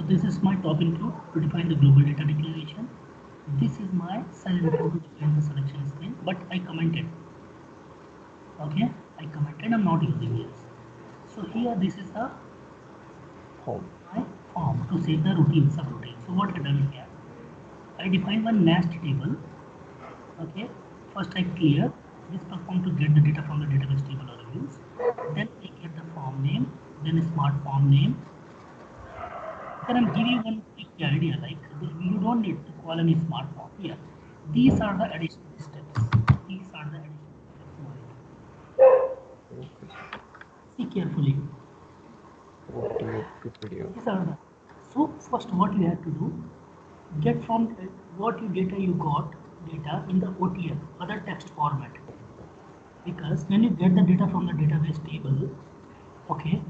this is my top include to define the global data declaration. This is my cell report to define the selection screen, but I commented. Okay, I commented. I'm not using this. So here, this is the my form to save the routine subroutine. So what I done here, I define one nest table. Okay, first I clear this perform to get the data from the database table or views. Then I get the form name, then a smart form name. Then I'm giving you one quick idea, like you don't need to call any smart form here. These are the additional steps. These are the additional steps. See carefully. These are the. So first, what you have to do, get from what you data you got data in the OTF, other text format. Because when you get the data from the database table, okay,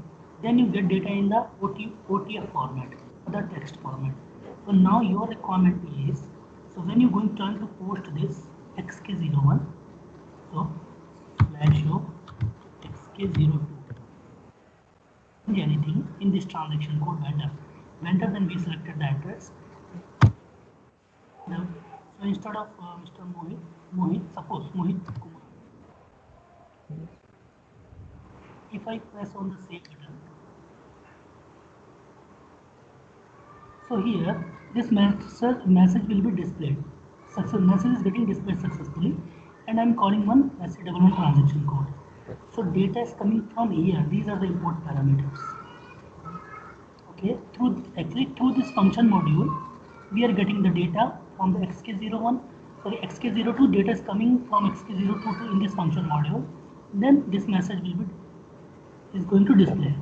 then you get data in the OTF format, other text format. So now your requirement is, so when you're going trying to post this xk01, so slash show xk02, anything in this transaction code vendor, then we selected the address. Now, so instead of Mr. Mohit, suppose Mohit Kumar. If I press on the save button, so here this message will be displayed. Success message is getting displayed successfully, and I'm calling one SAP EWM transaction code. So data is coming from here. These are the import parameters. Okay, through this function module, we are getting the data from the xk01. Sorry, xk02 data is coming from xk02 in this function module. Then this message is going to display.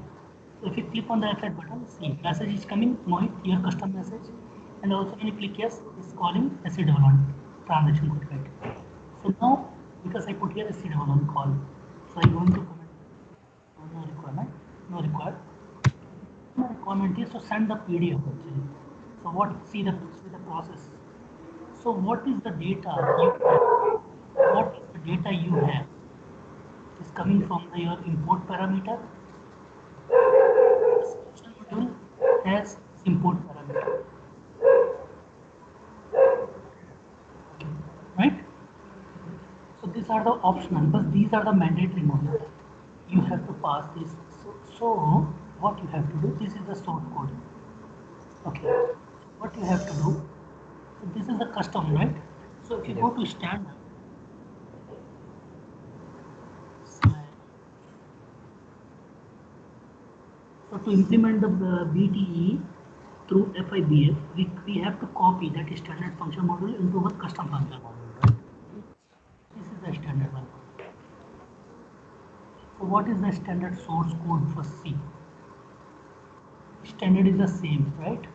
So if you click on the F8 button, see message is coming, Mohit, your custom message, and also when you click yes, it's calling SAP EWM transaction code, right? So now because I put here SAP EWM call, so I'm going to comment no requirement, no required. My requirement is to send the PDF actually. So what see the process. So what is the data you have? What is the data you have? Is coming from your import parameter. This function module has import parameter. Right? So these are the optional, but these are the mandatory modules. You have to pass this. So what you have to do, this is the source code. Okay. What you have to do, so this is the custom, right? So if you go to standard, so to implement the BTE through FIBF, we have to copy that standard function module into our custom function module, right? This is the standard one. So what is the standard source code for C? Standard is the same, right?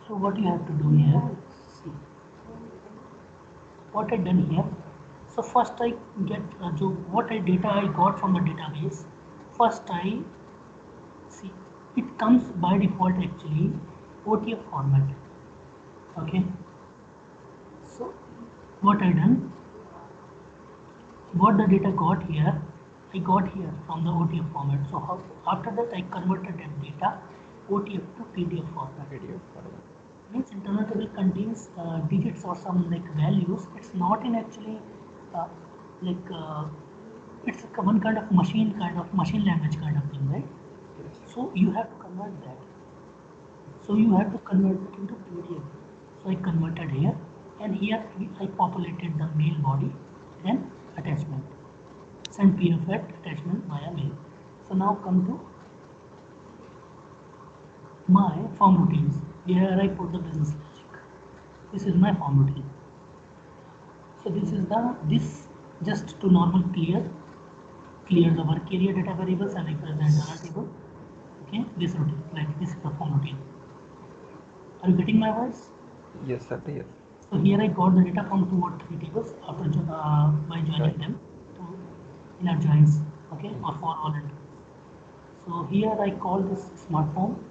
So what you have to do here, see what I done here. So first I get what data I got from the database. First I see it comes by default actually OTF format. Okay. So what I done, what the data got here, I got here from the OTF format. So after that I converted that data OTF to PDF format. Means internal table contains digits or some like values. It's not in actually it's one kind of machine language kind of thing, right? So you have to convert that. So you have to convert it into PDF. So I converted here, and here I populated the mail body, then attachment. Send PDF attachment via mail. So now come to my form routines. Here I put the business logic. This is my form routine. So this is this just to normal clear the work area data variables and represent internal table. Okay, this routine, like this is the form routine. Are you getting my voice? Yes, sir. Yes. So here I got the data from 2 or 3 tables after by joining them to inner joins, okay, or for all entries. So here I call this smart form.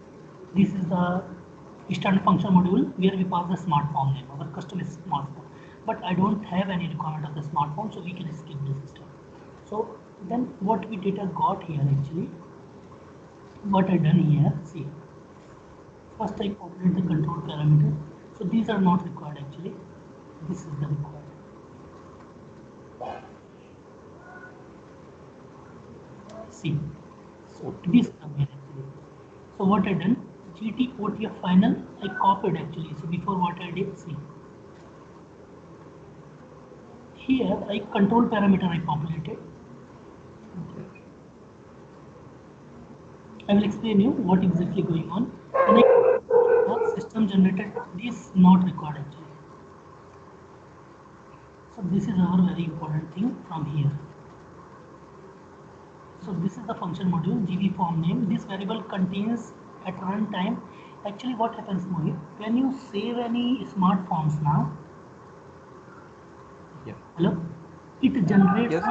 This is the standard function module where we pass the smart form name. Our custom is smart form, but I don't have any requirement of the smart form, so we can skip this step. So then what we data got here actually, what I done here, see, first I populate the control parameter. So these are not required actually. This is the required. See, so this is the main actually. So what I done, GT OTF final, I copied actually. So before what I did, see, here I control parameter I populated. I will explain you what exactly going on. When I system generated, this not required actually. So this is our very important thing from here. So this is the function module, GV form name. This variable contains at runtime. Actually, what happens, Mohit? When you save any smart forms now, Yeah. hello, it generates Yes.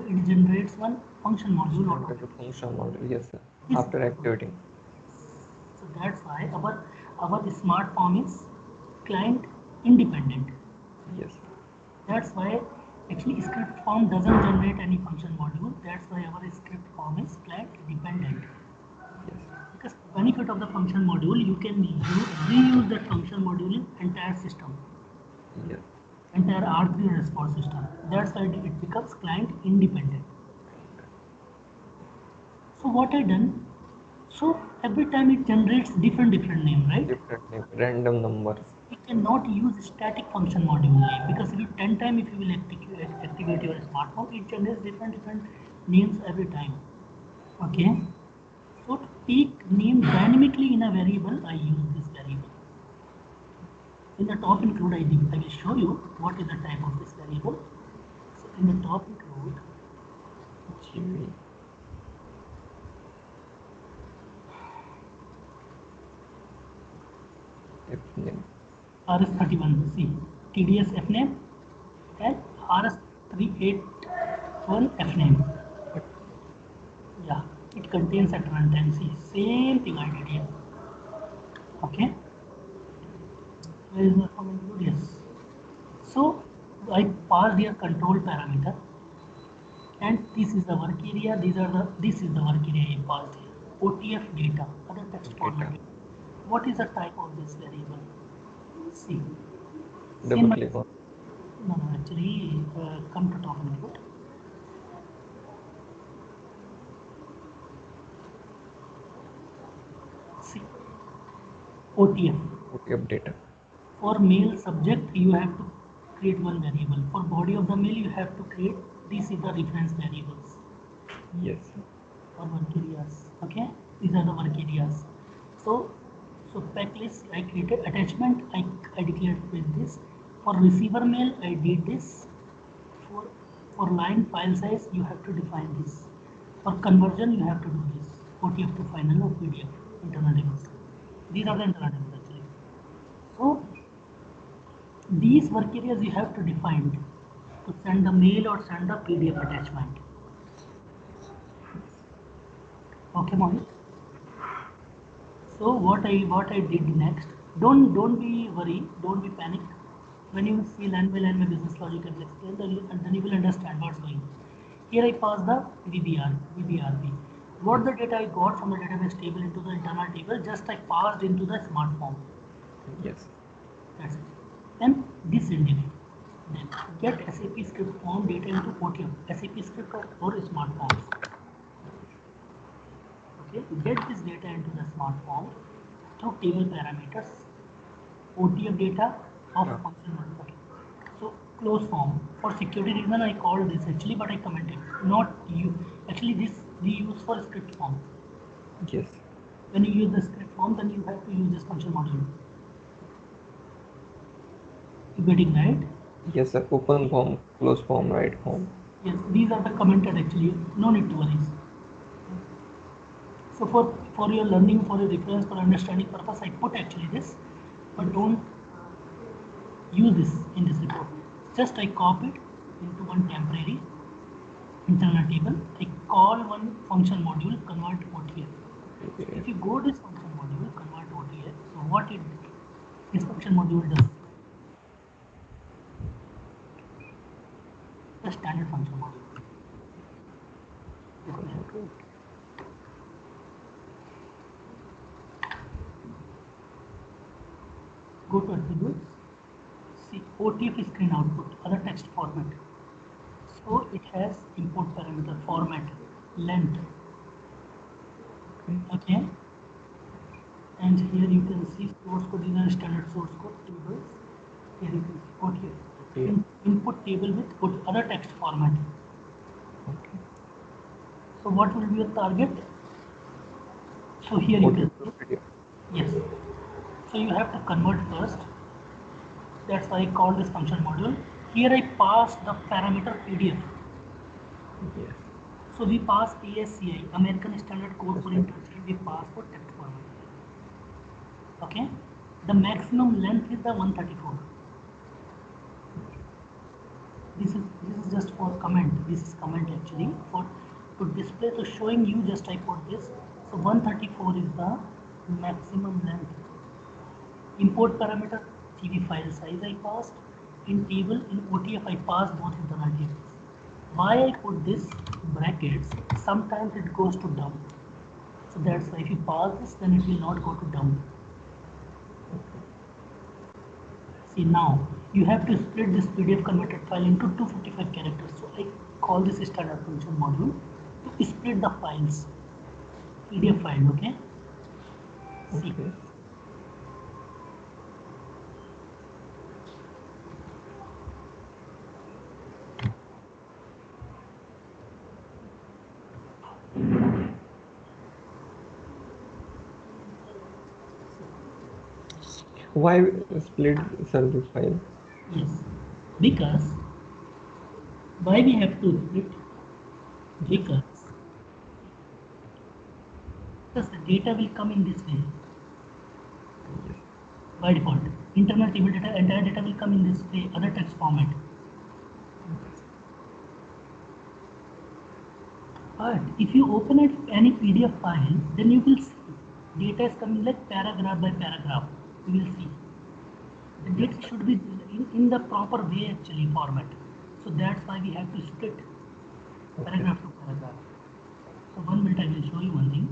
it generates one function module Standard automatically. function model. Yes, sir. This After activating. So that's why our smart form is client independent. Yes. That's why actually script form doesn't generate any function module. That's why our script form is client dependent. Yes. Because benefit of the function module, you can reuse that function module in entire system, Yes. entire R3 response system. That's why it becomes client independent. So what I done? So every time it generates different name, right? Different name, random numbers. We cannot use static function module name because if you 10 times if you will activate your smartphone, it generates different names every time. Okay. So to take name dynamically in a variable, I use this variable. In the top include ID, I will show you what is the type of this variable. So in the top include GV. F name. RS31C, TDS FNAME and RS381 FNAME. F. Yeah, it contains at runtime. See, same thing I did here. Okay, where is the form include? Yes. So I passed here control parameter, and this is the work area. This is the work area I passed here. OTF data, other text Data. format. What is the type of this variable? See, Double same. click on. No, no, actually, come to top input. See, OTF. OTF data. For mail subject, you have to create one variable. For body of the mail, you have to create, these are the reference variables Yes. for work areas. Okay, these are the work areas. So, so pack list, I created attachment, I declared with this. For receiver mail, I did this. For, for line file size, you have to define this. For conversion, you have to do this. OTF to final or PDF, internal tables. These are the internal tables actually. So these work areas you have to define to send the mail or send the PDF attachment. Okay, Mohit. So what I did next? Don't be worried. Don't be panic. When you see land by business logic, I will explain, and then you will understand what's going. Here I pass the VBRB. What the data I got from the database table into the internal table, just I passed into the smart form. Yes. That's it. Then this indicator. Then get SAP script form data into OTM. SAP script or smart forms. Okay, get this data into the smart form through table parameters, OTF data of Ah. function model. Okay. So close form. For security reason I called this actually, but I commented. Not you. Actually this we use for script form. Yes. When you use the script form, then you have to use this function module. You getting right? Yes, sir. Open form, close form, right form. Yes, these are the commented actually. No need to worry. So for your learning, for your reference, for understanding purpose, I put actually this, but don't use this in this report. Just I copy it into one temporary internal table. I call one function module convert OTF. So Okay. if you go this function module convert OTF, so what it this function module does, the standard function module. Yes, ma'am. Go to attributes. See OTF screen output, other text format. So it has import parameter format, length. Okay. And here you can see source code. These are standard source code tables. Here you can see OTF. Yeah. Input table with other text format. Okay. So what will be your target? So here you can see. Video. Yes. So you have to convert first. That's why I call this function module. Here I pass the parameter PDF. Yes. So we pass ASCI, American Standard Code for That's right. Interchange. We pass for text format. Okay. The maximum length is the 134. This is just for comment. This is comment actually for to display. So showing you just I put this. So 134 is the maximum length. Import parameter CV file size I passed. In table in OTF I passed both internal tables. Why I put this brackets? Sometimes it goes to dump. So that's why if you pass this, then it will not go to dump. See now, you have to split this PDF converted file into 255 characters. So I call this standard function module to split the files. PDF file, okay? See. Okay. Why split this file? Yes, because why we have to split? Because the data will come in this way Yes. by default. Internal table data, entire data will come in this way, other text format. But if you open it any PDF file, then you will see data is coming like paragraph by paragraph. You will see the data should be in the proper way actually format. So that's why we have to split Okay. paragraph to paragraph. So 1 minute I will show you one thing.